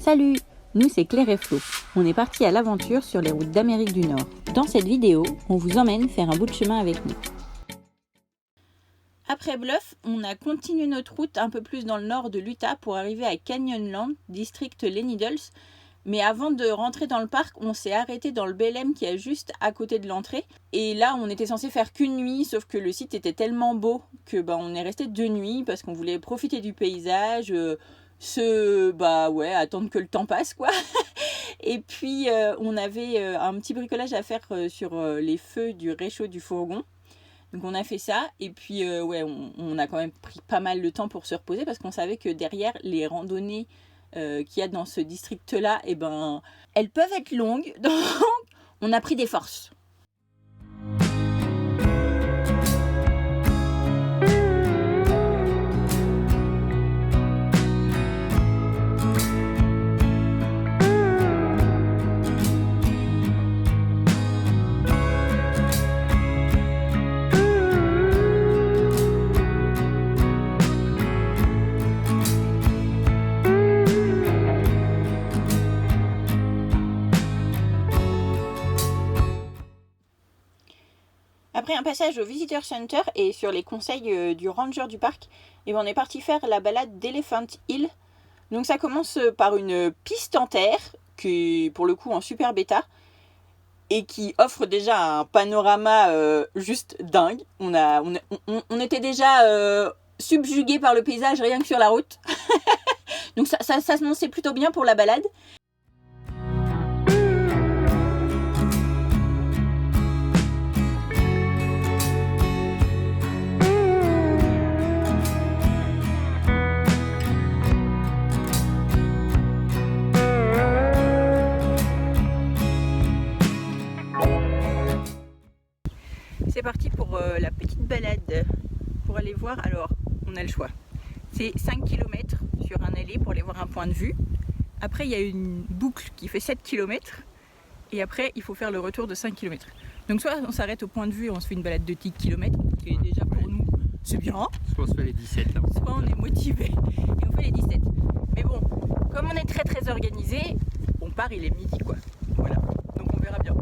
Salut, nous c'est Claire et Flo. On est partis à l'aventure sur les routes d'Amérique du Nord. Dans cette vidéo, on vous emmène faire un bout de chemin avec nous. Après Bluff, on a continué notre route un peu plus dans le nord de l'Utah pour arriver à Canyonland, district Les Needles. Mais avant de rentrer dans le parc, on s'est arrêté dans le Belém qui est juste à côté de l'entrée. Et là, on était censé faire qu'une nuit, sauf que le site était tellement beau que on est resté 2 nuits parce qu'on voulait profiter du paysage, attendre que le temps passe quoi. Et puis on avait un petit bricolage à faire sur les feux du réchaud du fourgon. Donc on a fait ça et puis on a quand même pris pas mal de temps pour se reposer parce qu'on savait que derrière les randonnées qu'il y a dans ce district-là, elles peuvent être longues, donc on a pris des forces. Après un passage au Visitor Center et sur les conseils du ranger du parc, on est parti faire la balade d'Elephant Hill. Donc ça commence par une piste en terre, qui est pour le coup en super bêta, et qui offre déjà un panorama juste dingue. On était déjà subjugués par le paysage rien que sur la route. Donc ça s'annonçait plutôt bien pour la balade. C'est parti pour la petite balade pour aller voir. Alors, on a le choix. C'est 5 km sur un allée pour aller voir un point de vue. Après, il y a une boucle qui fait 7 km. Et après, il faut faire le retour de 5 km. Donc, soit on s'arrête au point de vue et on se fait une balade de 10 km, qui est déjà pour nous, c'est bien. Soit on se fait les 17 là. Soit on est motivé et on fait les 17. Mais bon, comme on est très très organisé, on part, il est midi quoi. Voilà, donc on verra bien.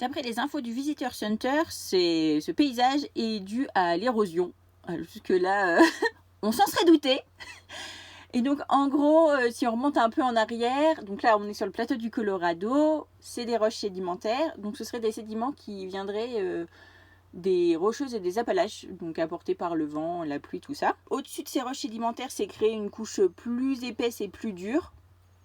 D'après les infos du Visitor Center, ce paysage est dû à l'érosion. Jusque-là, on s'en serait douté. Et donc, en gros, si on remonte un peu en arrière, donc là, on est sur le plateau du Colorado, c'est des roches sédimentaires. Donc, ce seraient des sédiments qui viendraient des Rocheuses et des Appalaches, donc apportés par le vent, la pluie, tout ça. Au-dessus de ces roches sédimentaires, s'est créée une couche plus épaisse et plus dure,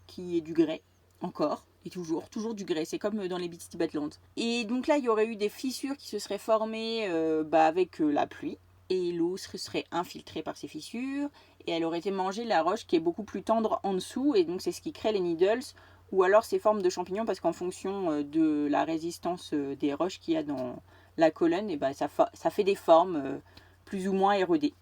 qui est du grès, encore. Et toujours du grès, c'est comme dans les Beastie Badlands. Et donc là, il y aurait eu des fissures qui se seraient formées avec la pluie. Et l'eau se serait infiltrée par ces fissures. Et elle aurait été mangée de la roche qui est beaucoup plus tendre en dessous. Et donc c'est ce qui crée les needles. Ou alors ces formes de champignons, parce qu'en fonction de la résistance des roches qu'il y a dans la colonne, ça fait des formes plus ou moins érodées.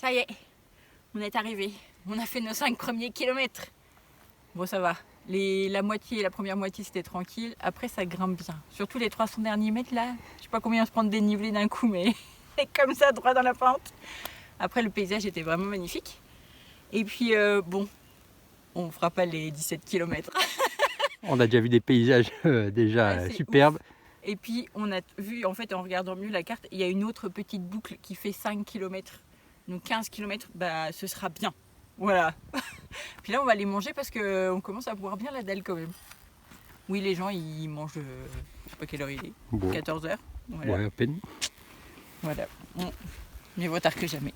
Ça y est, on est arrivé. On a fait nos 5 premiers kilomètres. Bon, ça va. La première moitié, c'était tranquille. Après, ça grimpe bien. Surtout les 300 derniers mètres, là. Je sais pas combien on se prend de dénivelé d'un coup, mais c'est comme ça, droit dans la pente. Après, le paysage était vraiment magnifique. Et puis, on fera pas les 17 km. On a déjà vu des paysages superbes. Ouf. Et puis, on a vu, en fait, en regardant mieux la carte, il y a une autre petite boucle qui fait 5 km. Donc 15 km, ce sera bien. Voilà. Puis là, on va aller manger parce qu'on commence à boire bien la dalle quand même. Oui, les gens, ils mangent, je sais pas quelle heure il est, bon. 14h. Voilà. Ouais, à peine. Voilà. Mieux vaut tard que jamais.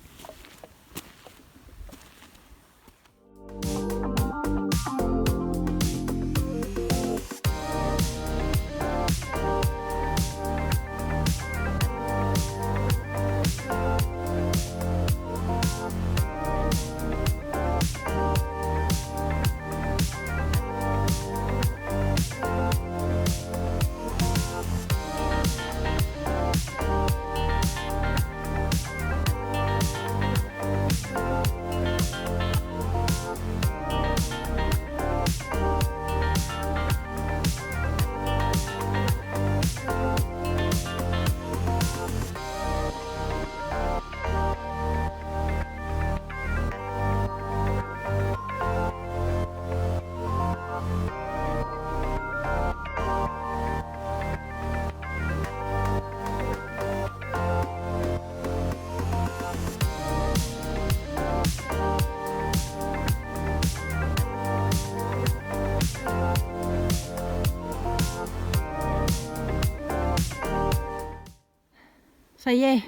Ça y est,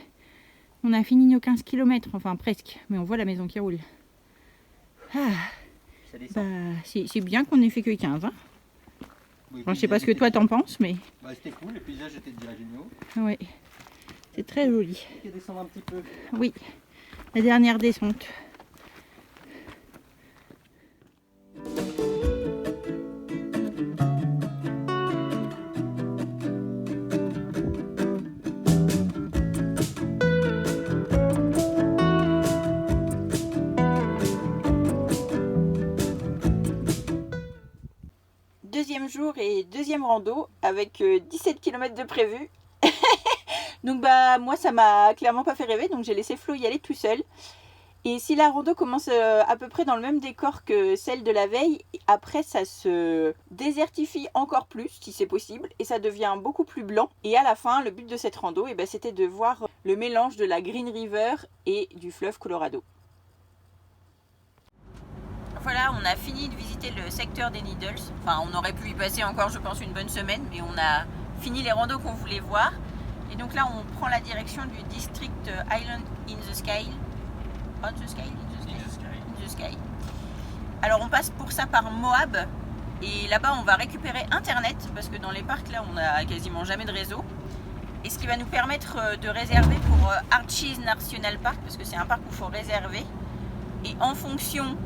on a fini nos 15 km, enfin presque, mais on voit la maison qui roule. Ah, c'est bien qu'on ait fait que 15. Hein. Oui, Enfin, je sais pas ce que toi t'en penses, mais... C'était cool, les paysages étaient déjà géniaux. Oui, c'est très joli. On va descendre un petit peu. Oui, la dernière descente. Deuxième jour et deuxième rando avec 17 km de prévu. Donc bah moi ça m'a clairement pas fait rêver, donc j'ai laissé Flo y aller tout seul. Et si la rando commence à peu près dans le même décor que celle de la veille, après ça se désertifie encore plus si c'est possible et ça devient beaucoup plus blanc. Et à la fin, le but de cette rando, c'était de voir le mélange de la Green River et du fleuve Colorado. Voilà, on a fini de visiter le secteur des Needles. Enfin, on aurait pu y passer encore, je pense, une bonne semaine, mais on a fini les randos qu'on voulait voir. Et donc là, on prend la direction du district Island in the Sky. On the Sky? In the Sky. Alors, on passe pour ça par Moab. Et là-bas, on va récupérer Internet, parce que dans les parcs, là, on n'a quasiment jamais de réseau. Et ce qui va nous permettre de réserver pour Arches National Park, parce que c'est un parc où il faut réserver. Et en fonction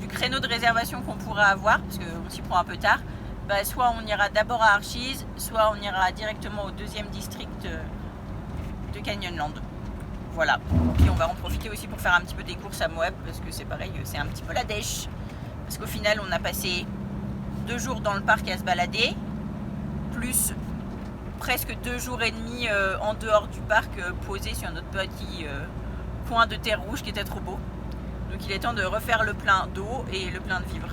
du créneau de réservation qu'on pourra avoir, parce qu'on s'y prend un peu tard, bah, soit on ira d'abord à Arches, soit on ira directement au deuxième district de Canyonland. Voilà. Puis on va en profiter aussi pour faire un petit peu des courses à Moab, parce que c'est pareil, c'est un petit peu la dèche. Parce qu'au final, on a passé 2 jours dans le parc à se balader, plus presque 2 jours et demi en dehors du parc, posé sur notre petit coin de terre rouge qui était trop beau. Donc il est temps de refaire le plein d'eau et le plein de vivres.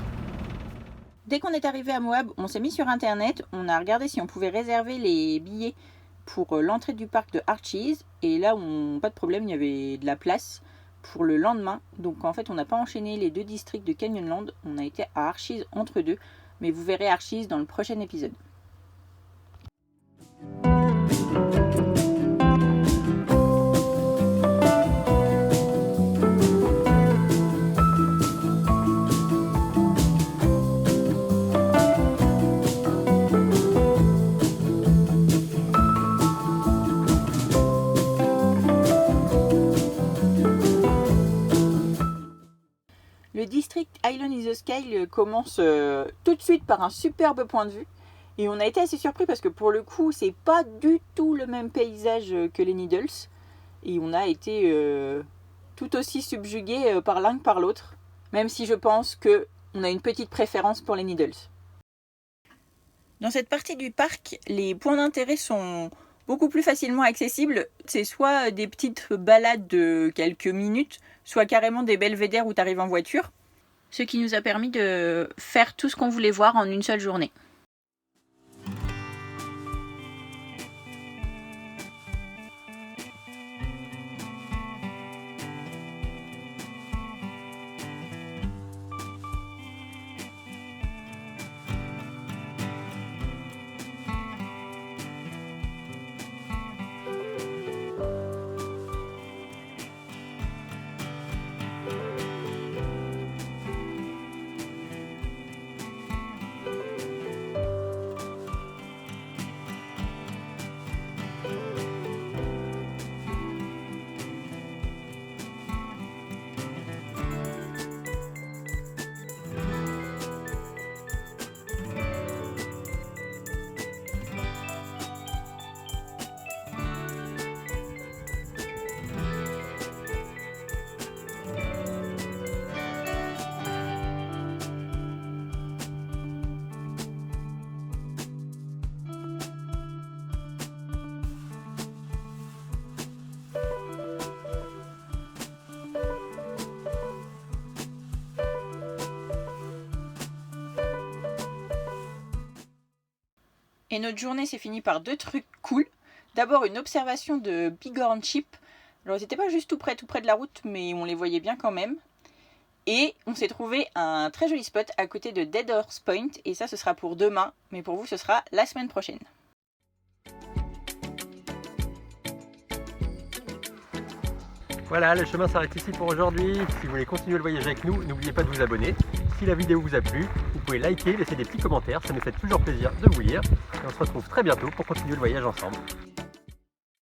Dès qu'on est arrivé à Moab, on s'est mis sur internet, on a regardé si on pouvait réserver les billets pour l'entrée du parc de Arches. Et là, pas de problème, il y avait de la place pour le lendemain. Donc en fait, on n'a pas enchaîné les 2 districts de Canyonland, on a été à Arches entre deux. Mais vous verrez Arches dans le prochain épisode. Le district Island in the Sky commence tout de suite par un superbe point de vue. Et on a été assez surpris parce que pour le coup, c'est pas du tout le même paysage que les Needles. Et on a été tout aussi subjugués par l'un que par l'autre. Même si je pense qu'on a une petite préférence pour les Needles. Dans cette partie du parc, les points d'intérêt sont beaucoup plus facilement accessibles. C'est soit des petites balades de quelques minutes, soit carrément des belvédères où tu arrives en voiture. Ce qui nous a permis de faire tout ce qu'on voulait voir en une seule journée. Et notre journée s'est finie par 2 trucs cool. D'abord une observation de Bighorn Sheep. Alors ils n'étaient pas juste tout près de la route, mais on les voyait bien quand même. Et on s'est trouvé un très joli spot à côté de Dead Horse Point. Et ça, ce sera pour demain, mais pour vous, ce sera la semaine prochaine. Voilà, le chemin s'arrête ici pour aujourd'hui. Si vous voulez continuer le voyage avec nous, n'oubliez pas de vous abonner. Si la vidéo vous a plu, vous pouvez liker, laisser des petits commentaires, ça nous fait toujours plaisir de vous lire. Et on se retrouve très bientôt pour continuer le voyage ensemble.